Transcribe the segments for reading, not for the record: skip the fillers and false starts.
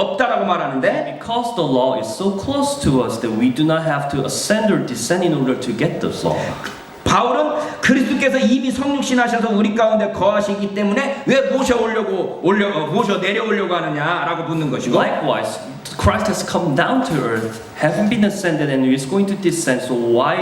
없다라고 말하는데 Because the law is so close to us that we do not have to ascend or descend in order to get the law. 바울은 그리스도께서 이미 성육신하셔서 우리 가운데 거하시기 때문에 왜 모셔 내려오려고 하느냐라고 묻는 것이고 Likewise, Christ has come down to earth, having been ascended, and is going to descend. So what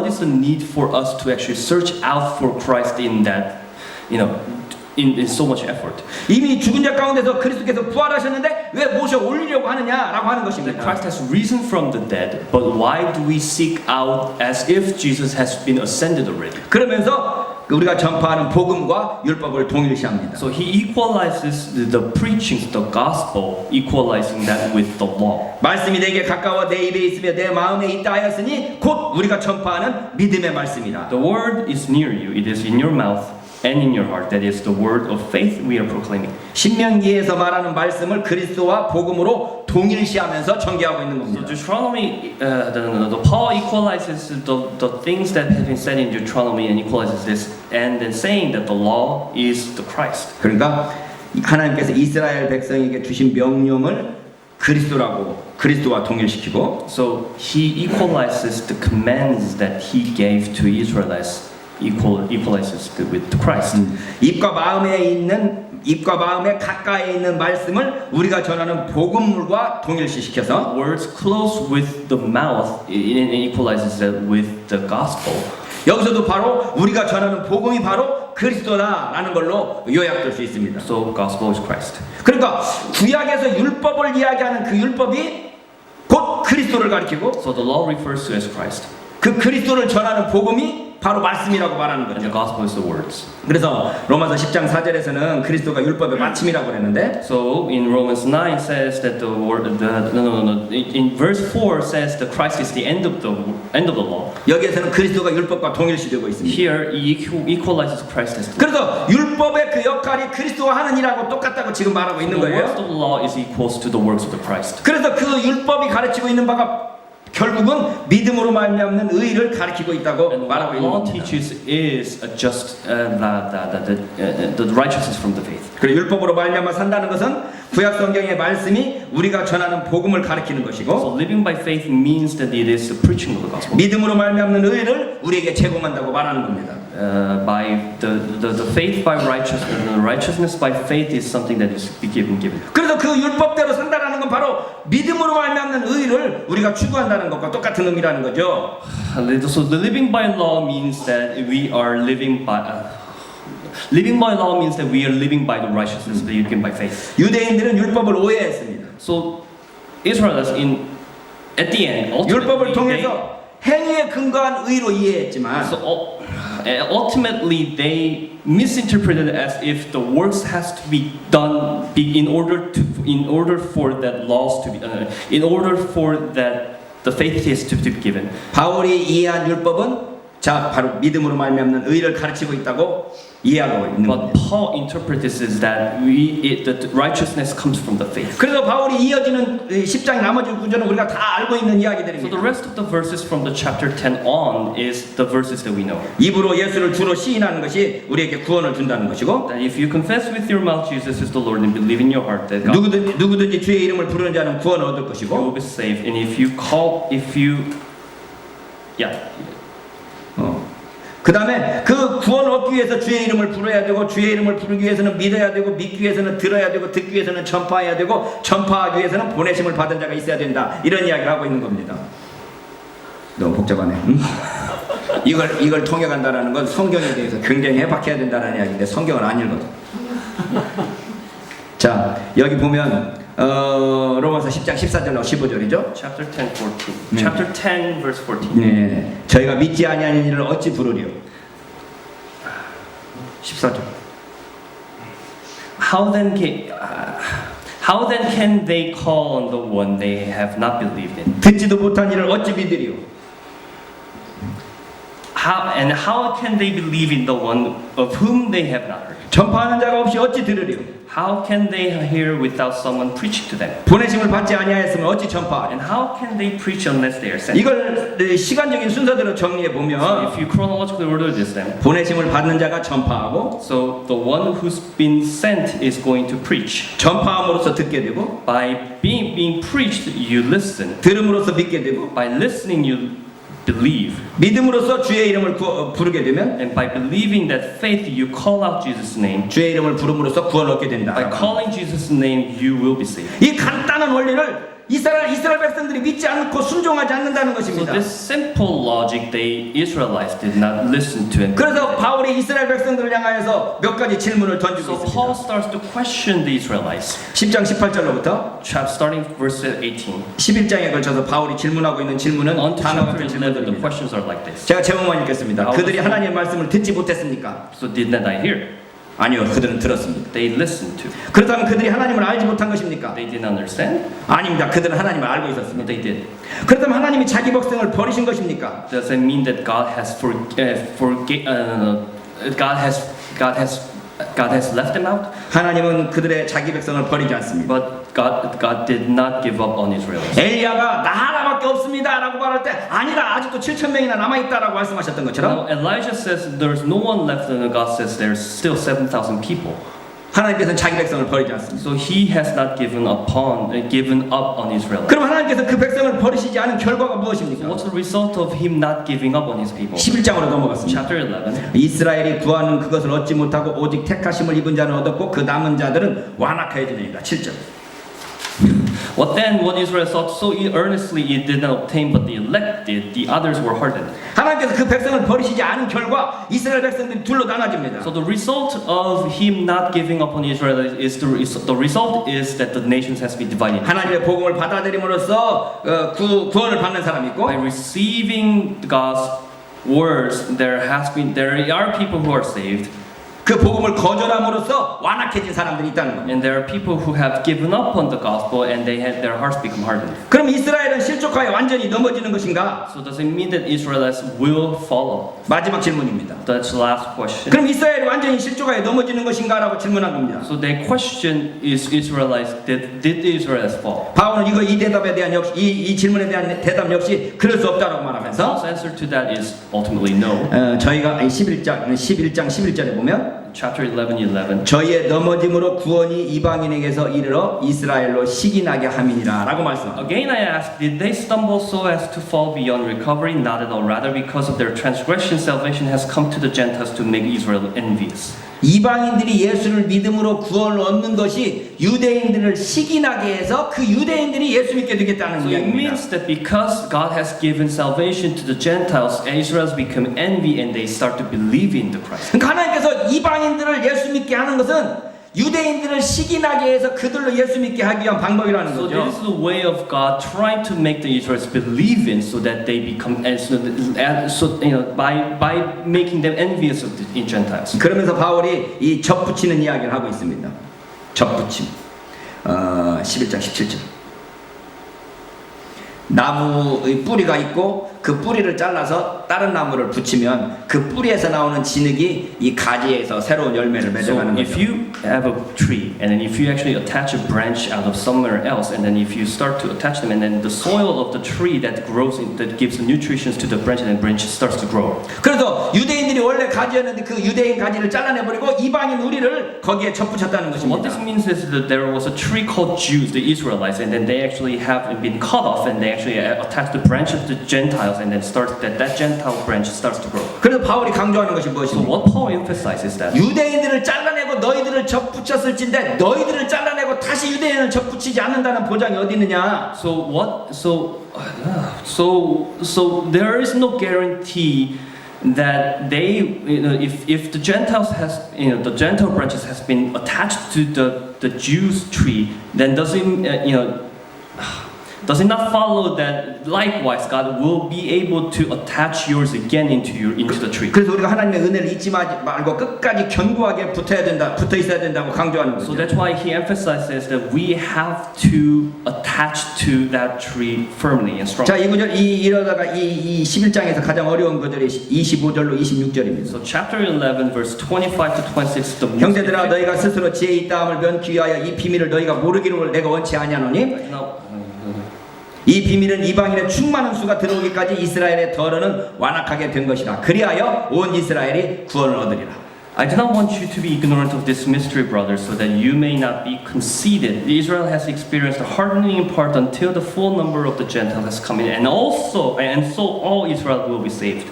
is the need for us to actually search out for Christ in that, in so much effort? 이미 죽은 자 가운데서 그리스도께서 부활하셨는데 왜 모셔 올리려고 하느냐라고 하는 That 것입니다. Christ has risen from the dead, but why do we seek out as if Jesus has been ascended already? 그러면서 우리가 전파하는 복음과 율법을 동일시합니다. So he equalizes the preaching, the gospel, equalizing that with the law. 말씀이 내게 가까워 내 입에 있으며 내 마음에 있다 하였으니 곧 우리가 전파하는 믿음의 말씀이라. The word is near you, it is in your mouth and in your heart. That is the word of faith we are proclaiming. 신명기에서 말하는 말씀을 그리스도와 복음으로 동일시하면서 전개하고 있는 So 겁니다. Deuteronomy, the Paul equalizes the things that have been said in Deuteronomy and equalizes this, and then saying that the law is the Christ. 그러니까 하나님께서 이스라엘 백성에게 주신 명령을 그리스도와 동일시키고 So he equalizes the commands that he gave to Israel as equalizes with the Christ. 입과 마음에 가까이 있는 말씀을 우리가 전하는 복음물과 동일시시켜서 Words close with the mouth, it equalizes that with the gospel. 여기서도 바로 우리가 전하는 복음이 바로 그리스도다라는 걸로 요약될 수 있습니다. So gospel is Christ. 그러니까 구약에서 율법을 이야기하는 그 율법이 곧 그리스도를 가리키고 So the law refers to as Christ, 그 그리스도를 전하는 복음이 바로 말씀이라고 말하는 and the 거죠. gospel is the words. 그래서 로마서 10장 4절에서는 그리스도가 율법의 마침이라고 그랬는데 So in Romans 9 says that the word, in verse 4 says that Christ is the end of the law. 여기에서는 그리스도가 율법과 동일시되고 있습니다. Here he equalizes Christ as the 그래서 율법의 그 역할이 그리스도가 하는 일하고 똑같다고 지금 말하고 있는 The works 거예요. of the law is equals to the works of the Christ. 그래서 그 율법이 가르치고 있는 바가 결국은 믿음으로 말미암는 의를 가르치고 있다고 And 말하고 what 있는 law 겁니다. teaches is just the righteousness from the faith. 그리고 율법으로 말미암아 산다는 것은 구약 성경의 말씀이 우리가 전하는 복음을 가르치는 것이고 So living by faith means that it is the preaching of the gospel. 믿음으로 말미암는 의를 우리에게 제공한다고 말하는 겁니다. By the faith by righteousness, the righteousness by faith is something that is given. 그래서 그 율법대로 산다라는 건 바로 믿음으로 말미암는 의를 우리가 추구한다는 것과 똑같은 의미라는 거죠. So the living by law means that we are living by. Living by law means that we are living by the righteousness that you get by faith. 유대인들은 율법을 오해했습니다. So Israelites at the end 율법을 ultimately 통해서 행위에 근거한 의로 이해했지만 ultimately they misinterpreted it as if the works has to be done in order for that laws to be in order for that the faith is to be given. 바울이 이해한 율법은 자 바로 믿음으로 말미암는 의를 가르치고 있다고 이해하고 있는 But 겁니다. Paul interprets this that that righteousness comes from the faith. 그래서 바울이 이어지는 10장 나머지 구절은 우리가 다 알고 있는 So the 이야기들입니다. rest of the verses from the chapter 10 on is the verses that we know. 입으로 예수를 주로 시인하는 것이 우리에게 구원을 준다는 것이고 That if you confess with your mouth Jesus is the Lord and believe in your heart that God 누구든지 주의 이름을 부르는 자는 구원을 얻을 you will 것이고 be saved, and 그 다음에 그 구원을 얻기 위해서 주의 이름을 부르어야 되고 주의 이름을 부르기 위해서는 믿어야 되고 믿기 위해서는 들어야 되고 듣기 위해서는 전파해야 되고 전파하기 위해서는 보내심을 받은 자가 있어야 된다 이런 이야기를 하고 있는 겁니다. 너무 복잡하네. 응? 이걸 통역한다라는 건 성경에 대해서 굉장히 해박해야 된다는 이야기인데 성경을 안 읽어도. 자 여기 보면 로마서 10장 14절로 15절이죠. chapter 10 14 chapter 10 verse 14. 네, 저희가 믿지 아니하는 일을 어찌 부르리요? 14절. How then can they call on the one they have not believed in? 듣지도 못한 일을 어찌 믿으리요? How can they believe in the one of whom they have not heard? 전파하는 자가 없이 어찌 들으리요? How can they hear without someone preaching to them? 보내심을 받지 아니하였으면 어찌 전파하랴. And how can they preach unless they are sent? 이걸 시간적인 순서대로 정리해 So 보면 if you chronologically order this, then 보내심을 받는 자가 전파하고 so the one who's been sent is going to preach. 전파함으로써 듣게 되고 By being preached, you listen. 들음으로써 믿게 되고 By listening, you believe. 믿음으로써 주의 이름을 부르게 되면 And by believing that faith, you call out Jesus' name. 주의 이름을 부름으로써 구원을 얻게 된다. By calling Jesus' name, you will be saved. 이 간단한 원리를 이스라엘 백성들이 믿지 않고 순종하지 않는다는 So 것입니다. this simple logic, the Israelites did not listen to it. 그래서 바울이 이스라엘 백성들을 향하여서 몇 가지 질문을 던지고 So Paul 있습니다. starts to question the Israelites. 10장 18절로부터 Starting verse 18. 11장에 걸쳐서 바울이 질문하고 있는 질문은 On to 단어 chapter 같은 11, the 질문들입니다. questions are like this. 제가 제목만 읽겠습니다. 그들이 하나님의 말씀을 듣지 못했습니까? So did not I hear? 아니요, 그들은 들었습니다. They listened to. 그렇다면 그들이 하나님을 알지 못한 것입니까? They didn't understand? 아닙니다. 그들은 하나님을 알고 No, 있었습니다. they did. 그렇다면 하나님이 자기 백성을 버리신 것입니까? Does it mean that God has God has left them out? 하나님은 그들의 자기 백성을 버리지 않습니다. But God did not give up on Israel. 엘리야가 나 하나밖에 없습니다라고 말할 때 아니라 아직도 7천 명이나 남아 있다라고 말씀하셨던 것처럼 Now Elijah says there's no one left, and God says there's still 7,000 people. 하나님께서는 자기 백성을 버리지 않습니다. So He has not given up on Israel. 그럼 하나님께서 그 백성을 버리시지 않은 결과가 So 무엇입니까? what's the result of Him not giving up on His people? 11장으로 넘어갔습니다. Chapter 11. 이스라엘이 구하는 그것을 얻지 못하고 오직 택하심을 입은 자는 얻었고 그 남은 자들은 완악하여지니라. 7절. What then? What Israel sought so earnestly it did not obtain, but the elect did. The others were hardened. 하나님께서 그 백성을 버리시지 않은 결과 이스라엘 백성들이 둘로 나눠집니다. So the result of Him not giving up on Israel is the result is that the nations has been divided. 하나님의 복음을 받아들임으로써 구원을 받는 사람이 있고 By receiving God's words, there are people who are saved, 그 복음을 거절함으로써 완악해진 사람들이 있다는 겁니다. and there are people who have given up on the gospel and their hearts become hardened. 그럼 이스라엘은 실족하여 완전히 넘어지는 것인가? So does it mean that Israelites will follow? 마지막 질문입니다. That's the last question. 그럼 이스라엘이 완전히 실족하여 넘어지는 것인가라고 질문한 겁니다. So the question is Israelites did the Israelites fall? 바울은 이 대답에 대한 이 질문에 대한 대답 역시 그럴 수 없다라고 말하면서 Paul's answer to that is ultimately no. 저희가 11장 11절에 보면 Chapter 11:11. 저희의 넘어짐으로 구원이 이방인에게서 이르러 이스라엘로 시기나게 함이니라라고 말씀합니다. Again I ask, did they stumble so as to fall beyond recovery? Not at all. Rather, because of their transgression, salvation has come to the Gentiles to make Israel envious. 이방인들이 예수를 믿음으로 구원을 얻는 것이 유대인들을 시기나게 해서 그 유대인들이 예수 믿게 되겠다는 So it 이야기입니다. means that because God has given salvation to the Gentiles, Israelites become envy and they start to believe in the Christ. 그러니까 하나님께서 이방인들을 예수 믿게 하는 것은 유대인들을 시기나게 해서 그들로 예수 믿게 하기 위한 방법이라는 So 거죠. this is the way of God trying to make the Israelites believe in, so that they become, by making them envious of the Gentiles. 그러면서 바울이 이 접붙이는 이야기를 하고 있습니다. 접붙임. 11장 17절. 나무의 뿌리가 있고 그 뿌리를 잘라서 다른 나무를 붙이면 그 뿌리에서 나오는 진흙이 이 가지에서 새로운 열매를 So 맺어가는 if 거죠. you have a tree and then if you actually attach a branch out of somewhere else and then if you start to attach them and then the soil of the tree that grows that gives the nutrition to the branch and then branch starts to grow. 그래서 유대인들이 원래 가지였는데 그 유대인 가지를 잘라내버리고 이방인 우리를 거기에 접붙였다는 So what 것입니다. this means is that there was a tree called Jews, the Israelites, and then they actually have been cut off and they actually attach the branch of the Gentiles and then that Gentile branch starts to grow. 그래서 바울이 강조하는 것이 So 무엇입니까? what Paul emphasizes that 유대인들을 잘라내고 너희들을 접붙였을진데 너희들을 잘라내고 다시 유대인을 접붙이지 않는다는 보장이 어디 있느냐? So there is no guarantee that they, if the Gentiles the Gentile branches has been attached to the Jews tree, then does it Does it not follow that likewise God will be able to attach yours again into the tree? 그래서 우리가 하나님의 은혜를 잊지 말고 끝까지 견고하게 붙어 있어야 된다고 강조하는 So 거죠. that's why he emphasizes that we have to attach to that tree firmly and strongly. 자, 이 구절 이러다가 이 11장에서 가장 어려운 구절이 25절로 26절입니다. So chapter 11 verse 25 to 26 the most 형제들아 너희가 스스로 지혜 있다함을 면키 위하여 이 비밀을 너희가 모르기를 내가 원치 아니하노니 Now, 이 비밀은 이방인의 충만한 수가 들어오기까지 이스라엘의 덜어는 완악하게 된 것이라. 그리하여 온 이스라엘이 구원을 얻으리라. I do not want you to be ignorant of this mystery, brothers, so that you may not be conceited. Israel has experienced a hardening in part until the full number of the Gentiles has come in, and so all Israel will be saved.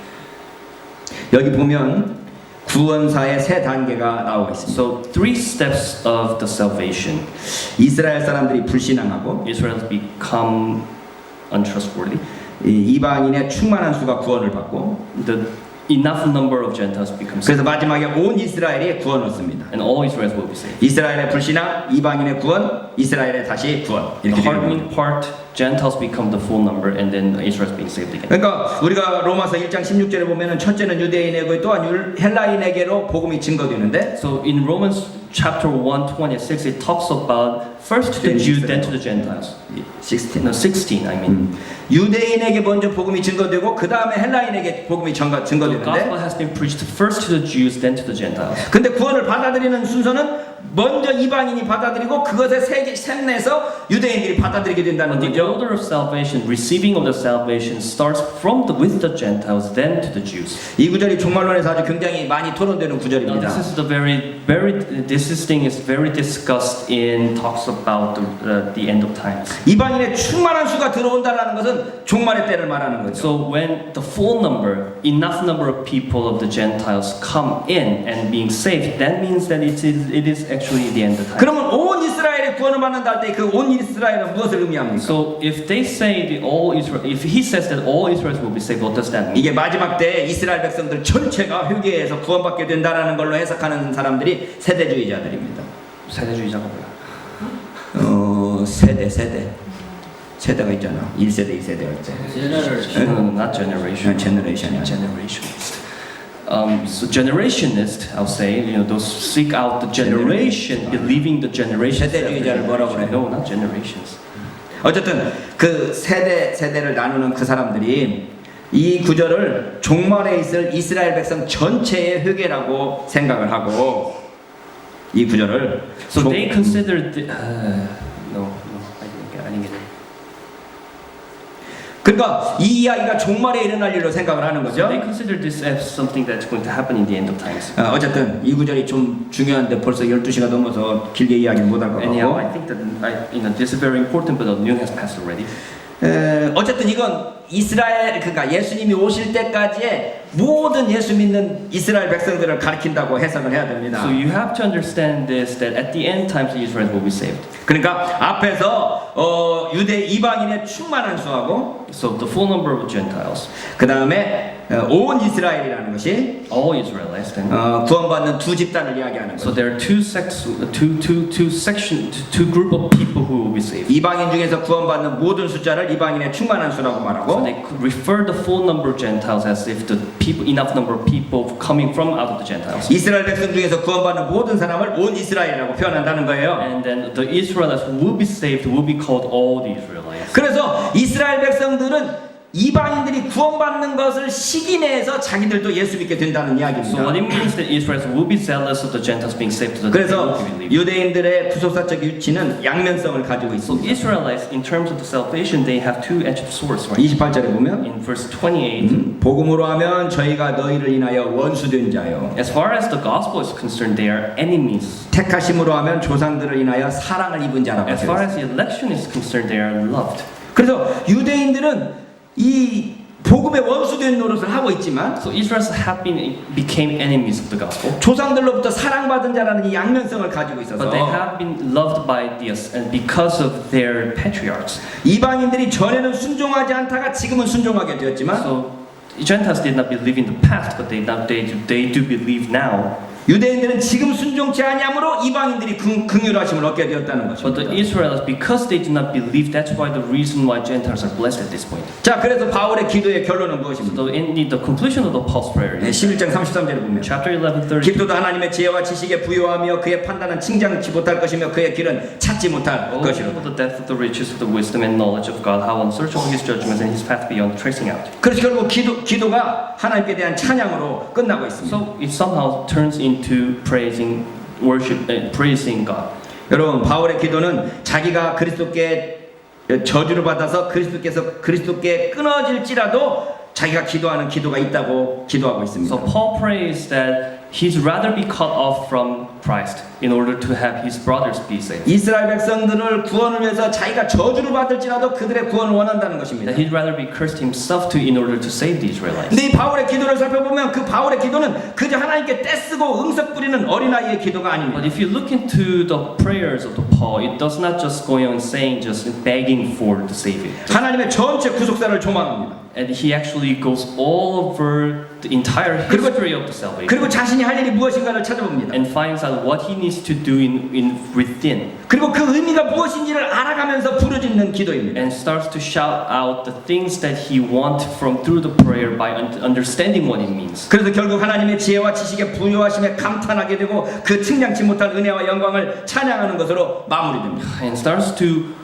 여기 보면 구원사의 세 단계가 나오고 있습니다. So three steps of the salvation. 이스라엘 사람들이 불신앙하고 Israel has become untrustworthy. 이 이방인의 충만한 수가 구원을 받고 The enough number of Gentiles become saved, 그래서 마지막에 온 이스라엘이 구원을 얻습니다. and all Israel will be saved. 이스라엘의 불신앙, 이방인의 구원, 이스라엘의 다시 구원 The 이렇게 되는 hardening 거죠. part, Gentiles become the full number, and then Israel is being saved again. 그러니까 우리가 로마서 1장 16절에 보면은 첫째는 유대인에게 또한 헬라인에게로 복음이 증거되는데 So in Romans chapter 1:26, it talks about first to the Jews, then to the Gentiles. 16. No, 16, I mean. 유대인에게 먼저 복음이 증거되고 그 다음에 헬라인에게 복음이 The 증거되는데 gospel has been preached first to the Jews, then to the Gentiles. 근데 구원을 받아들이는 순서는 먼저 이방인이 받아들이고 그것에 샘내서 유대인들이 받아들이게 된다는 The 거죠. order of salvation, receiving of the salvation, starts with the Gentiles, then to the Jews. 이 구절이 종말론에서 아주 굉장히 많이 토론되는 Now 구절입니다. this thing is very discussed in talks about the end of times. 이방인의 충만한 수가 들어온다라는 것은 종말의 때를 말하는 거죠. So when the full number, enough number of people of the Gentiles come in and being saved, that means that it is actually the end of time. 그러면 온 이스라엘의 구원을 받는다 할 때 그 온 이스라엘은 무엇을 의미합니까? So if they say if he says that all Israelites will be saved, what does that mean? 이게 마지막 때 이스라엘 백성들 전체가 회개해서 구원받게 된다라는 걸로 해석하는 사람들이 세대주의자들입니다. 세대주의자가 뭐야? 세대가 있잖아. 1세대, 2세대 할 때. No, not generation. 제너레이션이야. Generationist. So generationist, I'll say, those seek out the generation, believing the generation. 세대주의자를 뭐라고 그래요? No, not generations. 어쨌든 그 세대를 나누는 그 사람들이 이 구절을 종말에 있을 이스라엘 백성 전체의 회개라고 생각을 하고 이 구절을 So they consider no, I didn't get it. 그러니까 이 이야기가 종말에 일어날 일로 생각을 하는 So 거죠. they consider this as something that's going to happen in the end of times. 어쨌든 이 구절이 좀 중요한데 벌써 12시가 넘어서 길게 이야기를 못할 것 Anyhow, 같고 I think that this is very important, but the noon has passed already. 어쨌든 이건 이스라엘 그러니까 예수님이 오실 때까지의 모든 예수 믿는 이스라엘 백성들을 가리킨다고 해석을 해야 됩니다. So you have to understand this, that at the end times the Israelites will be saved. 그러니까 앞에서 유대 이방인의 충만한 수하고 So the full number of Gentiles, 그 다음에 온 이스라엘이라는 것이 all Israelites, then. 구원받는 두 집단을 이야기하는 So 거죠. there are two group of people who will be saved. 이방인 중에서 구원받는 모든 숫자를 이방인의 충만한 수라고 So 말하고 they could refer the full number of Gentiles as if the people, enough number of people coming from out of the Gentiles. 이스라엘 백성 중에서 구원받는 모든 사람을 온 이스라엘이라고 표현한다는 거예요. And then the Israelites who will be saved will be called all the Israelites. 그래서 이스라엘 백성들은 이방인들이 구원받는 것을 시기내에서 자기들도 예수 믿게 된다는 So what 이야기입니다. it means that Israelites will be zealous of the Gentiles being saved to the day they 그래서 will believe. 유대인들의 구속사적 위치는 양면성을 가지고 So 있습니다. Israelites, in terms of the salvation, they have two-edged swords, right? 28절에 보면 In verse 28, 복음으로 하면 저희가 너희를 인하여 원수된 자요. as far as the gospel is concerned, they are enemies. 택하심으로 하면 조상들을 인하여 사랑을 입은 자라고 As far 하셨어요. as the election is concerned, they are loved. 그래서 유대인들은 이 복음의 원수된 노릇을 하고 있지만 So Israelites became enemies of the gospel, 조상들로부터 사랑받은 자라는 이 양면성을 가지고 있어서 but they have been loved by us, and because of their patriarchs. 이방인들이 전에는 순종하지 않다가 지금은 순종하게 되었지만 So Gentiles did not believe in the past, but they do believe now. 유대인들은 지금 순종치 아니함으로 이방인들이 긍휼하심을 얻게 되었다는 But the 것입니다. Israelites, because they do not believe, that's why the reason why Gentiles are blessed at this point. 자, 그래서 바울의 기도의 결론은 무엇입니까? So in the conclusion of the Paul's prayer, 네, 11장 33절에 보면 chapter 11:30. 기도도 하나님의 지혜와 지식에 부요하며 그의 판단은 칭찬치 못할 것이며 그의 길은 찾지 못할 Oh, 것이로다. the depth of the riches of the wisdom and knowledge of God, how unsearchable His judgments and His path beyond tracing out. 그래서 결국 기도가 하나님께 대한 찬양으로 끝나고 있습니다. So it somehow turns into praising, worship, praising God. 여러분, 바울의 기도는 자기가 그리스도께 저주를 받아서 그리스도께 끊어질지라도 자기가 기도하는 기도가 있다고 기도하고 있습니다. So Paul prays that he'd rather be cut off from Christ in order to have his brothers be saved. 이스라엘 백성들을 구원을 위해서 자기가 저주를 받을지라도 그들의 구원을 원한다는 것입니다. That he'd rather be cursed himself to in order to save the Israelites. 근데 이 바울의 기도를 살펴보면 그 바울의 기도는 그저 하나님께 떼쓰고 응석 부리는 어린아이의 기도가 But 아닙니다. if you look into the prayers of the Paul, it does not just go on saying, just begging for the Savior. 하나님의 전체 구속사를 조망합니다. And he actually goes all over the entire history of the salvation. 그리고 자신이 할 일이 무엇인가를 찾아봅니다. And finds out what he needs to do within. 그리고 그 의미가 무엇인지를 알아가면서 부르짖는 기도입니다. And starts to shout out the things that he wants from through the prayer by understanding what it means. 그래서 결국 하나님의 지혜와 지식에 부요하심에 감탄하게 되고 그 측량치 못할 은혜와 영광을 찬양하는 것으로 마무리됩니다. And starts to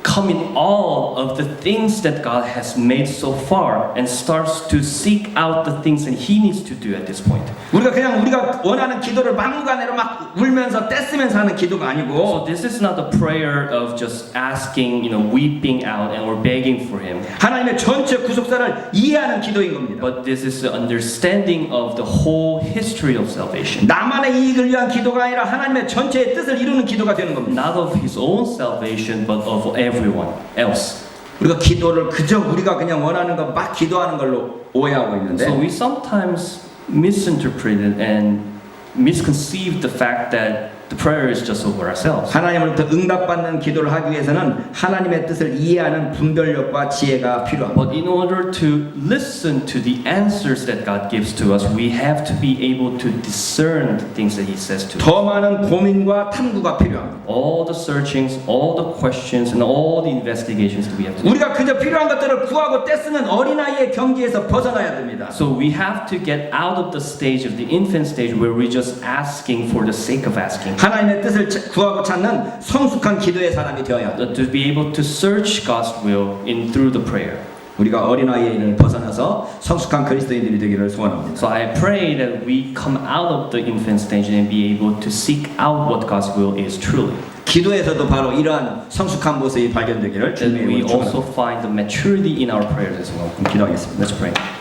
come in all of the things that God has made so far and starts to seek out the things that he needs to do at this point. 우리가 원하는 기도를 막무가내로 막 울면서 떼쓰면서 하는 기도가 So 아니고 this is not a prayer of just asking, weeping out and or begging for him. 하나님의 전체 구속사를 이해하는 기도인 겁니다. But this is the understanding of the whole history of salvation. 나만의 이익을 위한 기도가 아니라 하나님의 전체의 뜻을 이루는 기도가 되는 겁니다. Not of his own salvation, but of everyone else. 우리가 기도를 그저 우리가 그냥 원하는 거 막 기도하는 걸로 오해하고 있는데 So we sometimes misinterpret it and misconceive the fact that the prayer is just over ourselves. 하나님으로부터 응답받는 기도를 하기 위해서는 하나님의 뜻을 이해하는 분별력과 지혜가 필요합니다. But in order to listen to the answers that God gives to us, we have to be able to discern the things that He says to us. 더 많은 고민과 탐구가 필요합니다. All the searchings, all the questions, and all the investigations that we have to do. 우리가 그저 필요한 것들을 구하고 떼쓰는 어린아이의 경지에서 벗어나야 됩니다. So we have to get out of the stage of the infant stage where we're just asking for the sake of asking. 하나님의 뜻을 구하고 찾는 성숙한 기도의 사람이 되어야 합니다. To be able to search God's will through the prayer. 우리가 어린아이를 벗어나서 성숙한 그리스도인들이 되기를 소원합니다. So I pray that we come out of the infant stage and be able to seek out what God's will is truly. 기도에서도 바로 이러한 성숙한 모습이 발견되기를 That 주님의 we 이름으로 also 축원합니다. find the maturity in our prayers as well. 기도하겠습니다. Let's pray.